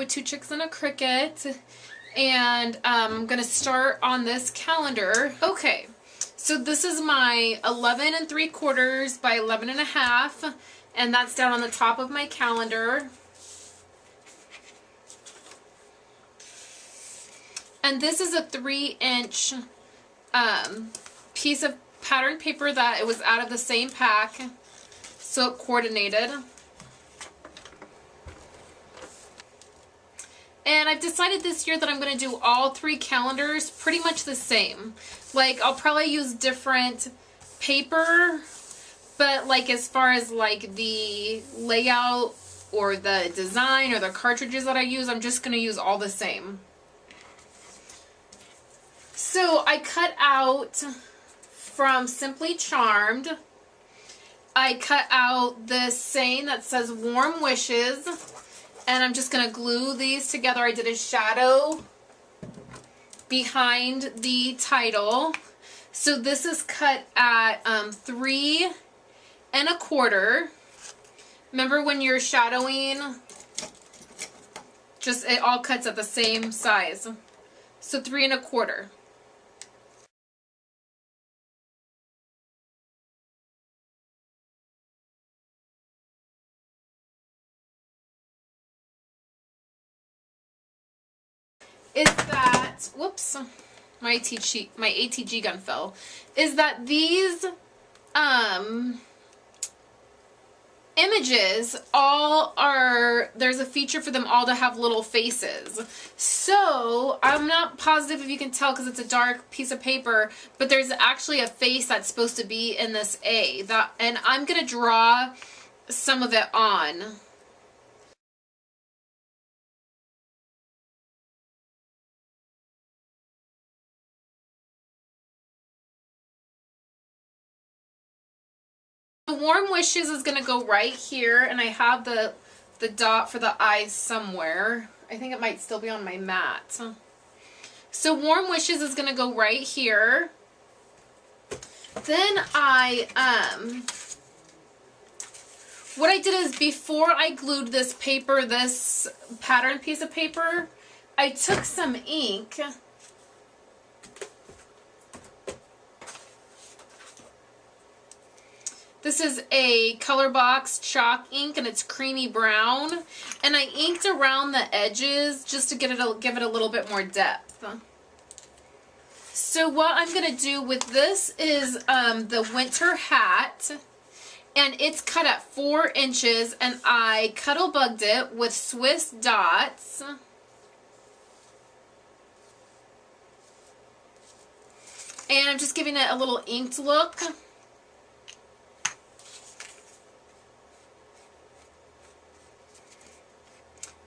with Two Chicks and a Cricket, and I'm going to start on this calendar. Okay, so this is my 11 3/4 by 11 1/2, and that's down on the top of my calendar. And this is a 3-inch piece of pattern paper that it was out of the same pack, so it coordinated. And I've decided this year that I'm going to do all 3 calendars pretty much the same. Like, I'll probably use different paper, but like as far as like the layout or the design or the cartridges that I use, I'm just going to use all the same. So I cut out from Simply Charmed, I cut out this saying that says Warm Wishes, and I'm just going to glue these together. I did a shadow behind the title. So this is cut at 3 1/4. Remember when you're shadowing, just it all cuts at the same size. So 3 1/4. Is that, whoops, my ATG gun fell, is that these images all are, there's a feature for them all to have little faces. So I'm not positive if you can tell because it's a dark piece of paper, but there's actually a face that's supposed to be in this A. And I'm going to draw some of it on. The Warm Wishes is going to go right here, and I have the dot for the eyes somewhere. I think it might still be on my mat. So Warm Wishes is going to go right here. Then what I did is before I glued this paper, this pattern piece of paper, I took some ink. This is a Color Box chalk ink, and it's creamy brown. And I inked around the edges just to give it a little bit more depth. So what I'm going to do with this is the winter hat. And it's cut at 4 inches, and I cuddle bugged it with Swiss dots. And I'm just giving it a little inked look.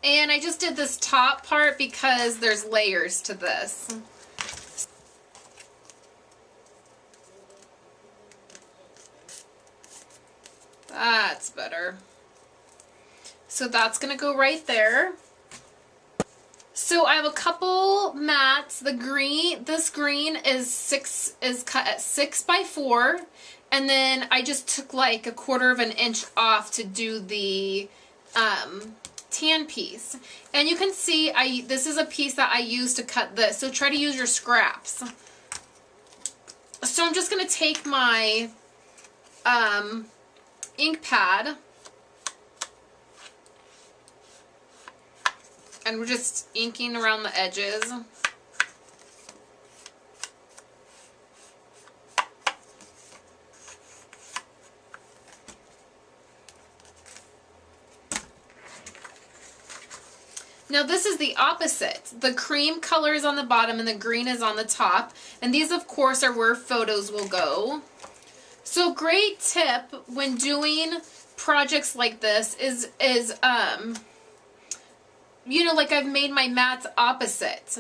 And I just did this top part because there's layers to this. That's better. So that's going to go right there. So I have a couple mats. The green, this green is cut at 6 by 4, and then I just took like 1/4 of an inch off to do the tan piece. And you can see this is a piece that I used to cut this, so try to use your scraps. So I'm just going to take my ink pad, and we're just inking around the edges. Now this is the opposite. The cream color is on the bottom and the green is on the top. And these, of course, are where photos will go. So great tip when doing projects like this is you know, like I've made my mats opposite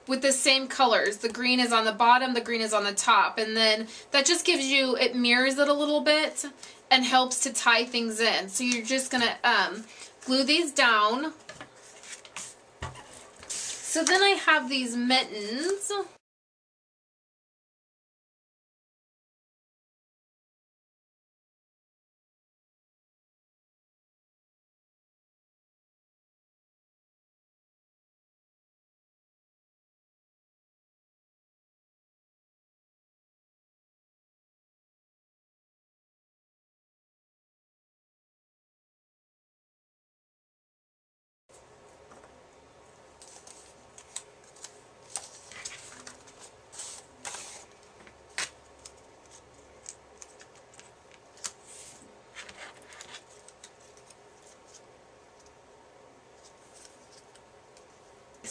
with the same colors. The green is on the bottom, the green is on the top. And then that just gives you, it mirrors it a little bit and helps to tie things in. So you're just going to glue these down. So then I have these mittens.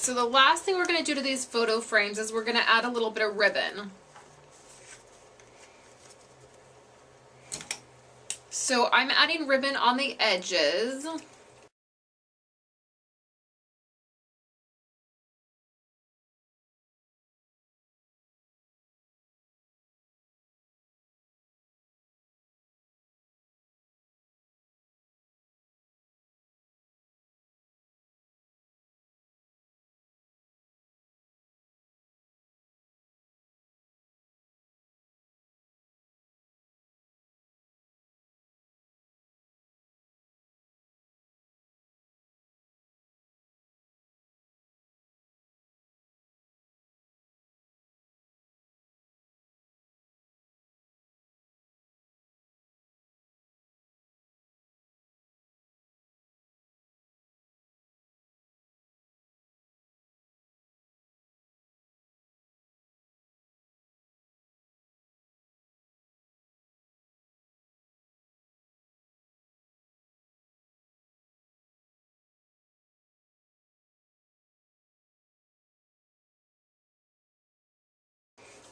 so the last thing we're going to do to these photo frames is we're going to add a little bit of ribbon. So I'm adding ribbon on the edges.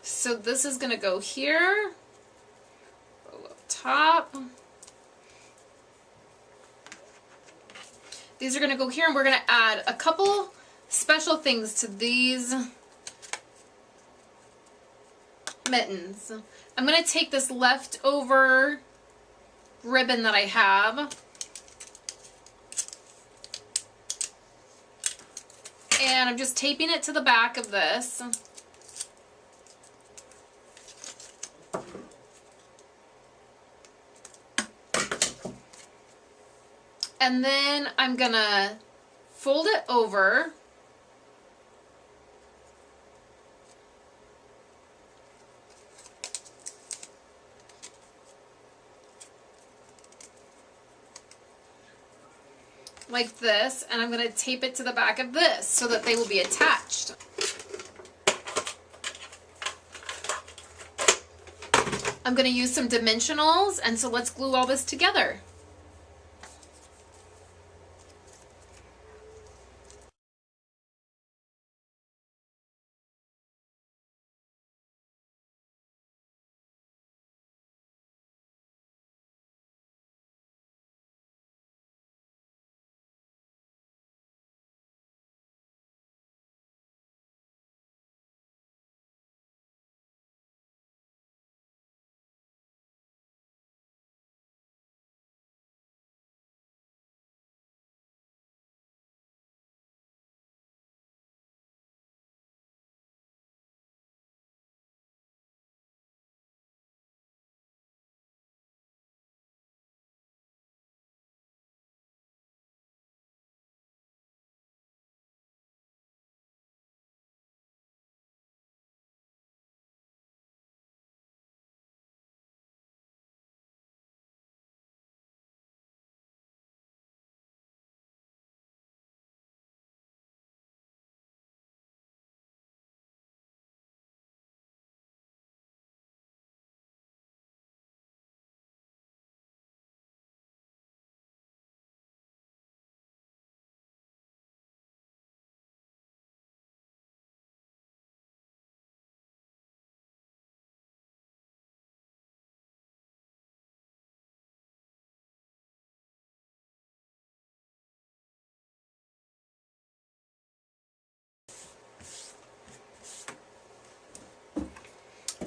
So this is going to go here, go up top. These are going to go here, and we're going to add a couple special things to these mittens. I'm going to take this leftover ribbon that I have, and I'm just taping it to the back of this. And then I'm gonna fold it over. Like this, and I'm gonna tape it to the back of this so that they will be attached. I'm gonna use some dimensionals, and so let's glue all this together.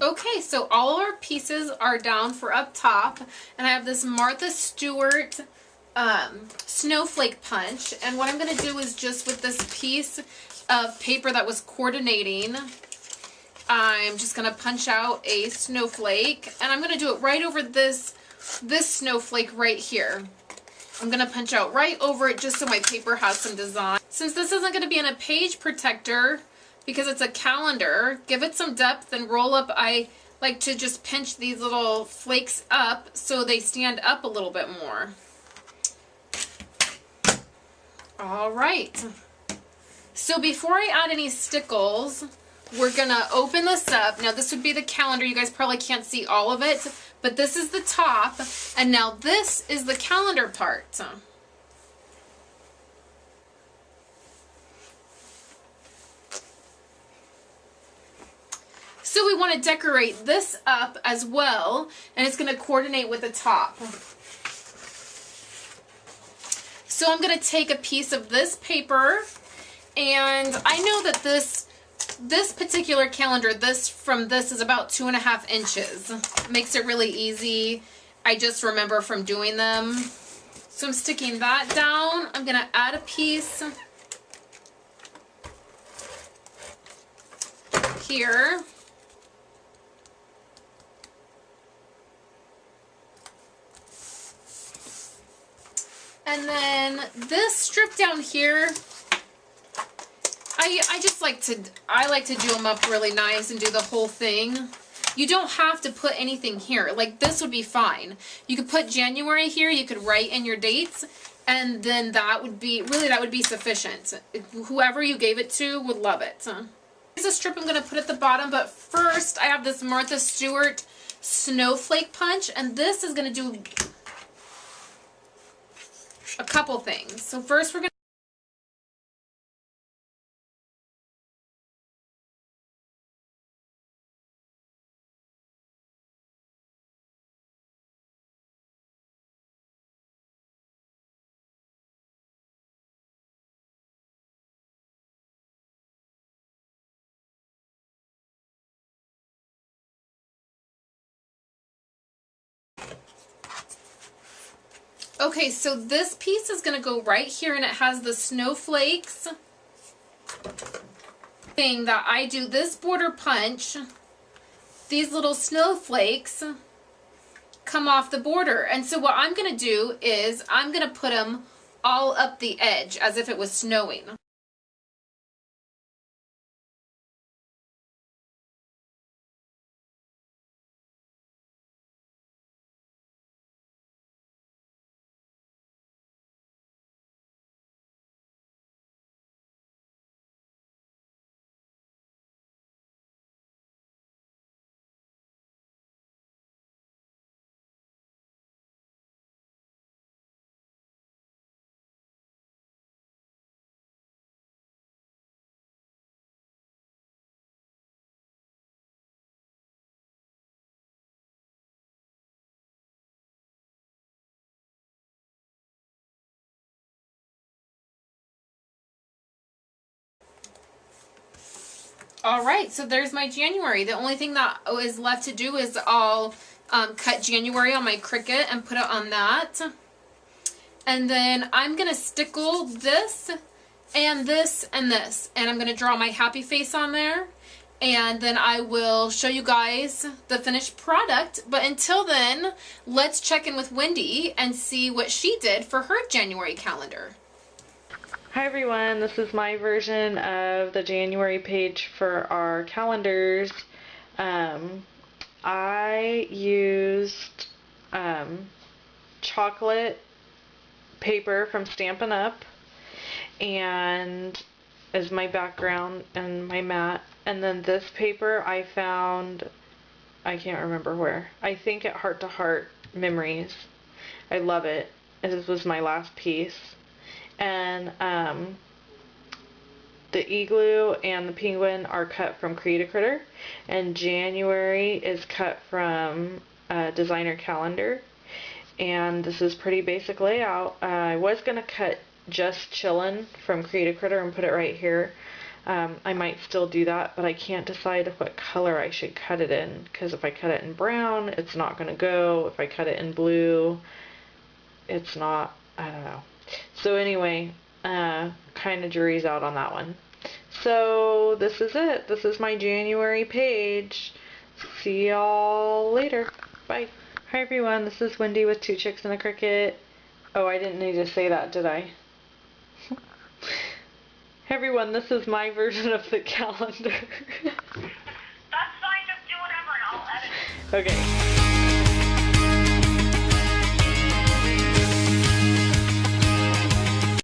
Okay, so all of our pieces are down for up top, and I have this Martha Stewart snowflake punch, and what I'm going to do is just with this piece of paper that was coordinating, I'm just going to punch out a snowflake, and I'm going to do it right over this snowflake right here. I'm going to punch out right over it just so my paper has some design. Since this isn't going to be in a page protector, because it's a calendar, give it some depth and roll up. I like to just pinch these little flakes up so they stand up a little bit more. All right. So before I add any stickles, we're gonna open this up. Now this would be the calendar. You guys probably can't see all of it, but this is the top, and now this is the calendar part. So we want to decorate this up as well, and it's going to coordinate with the top. So I'm going to take a piece of this paper, and I know that this particular calendar, this is about 2.5 inches. Makes it really easy. I just remember from doing them. So I'm sticking that down. I'm going to add a piece here. And then this strip down here, I like to do them up really nice and do the whole thing. You don't have to put anything here. Like this would be fine. You could put January here, you could write in your dates, and then that would be sufficient. Whoever you gave it to would love it. Here's a strip I'm going to put at the bottom, but first I have this Martha Stewart snowflake punch, and this is going to do a couple things. So first we're going to okay, so this piece is going to go right here, and it has the snowflakes thing that I do this border punch. These little snowflakes come off the border. And so what I'm going to do is I'm going to put them all up the edge as if it was snowing. Alright, so there's my January. The only thing that is left to do is I'll cut January on my Cricut and put it on that. And then I'm going to stickle this and this and this. And I'm going to draw my happy face on there. And then I will show you guys the finished product. But until then, let's check in with Wendy and see what she did for her January calendar. Hi everyone, this is my version of the January page for our calendars. I used chocolate paper from Stampin' Up! And as my background and my mat. And then this paper I found, I can't remember where. I think at Heart to Heart Memories. I love it. This was my last piece. And the igloo and the penguin are cut from Create-A-Critter, and January is cut from Designer Calendar. And this is pretty basic layout. I was going to cut Just Chillin' from Create-A-Critter and put it right here. I might still do that, but I can't decide what color I should cut it in, because if I cut it in brown, it's not going to go. If I cut it in blue, it's not, I don't know. So anyway, kind of jury's out on that one. So this is it. This is my January page. See y'all later. Bye. Hi everyone, this is Wendy with Two Chicks and a Cricut. Oh, I didn't need to say that, did I? Hey everyone, this is my version of the calendar. That's fine, just do whatever and I'll edit. Okay.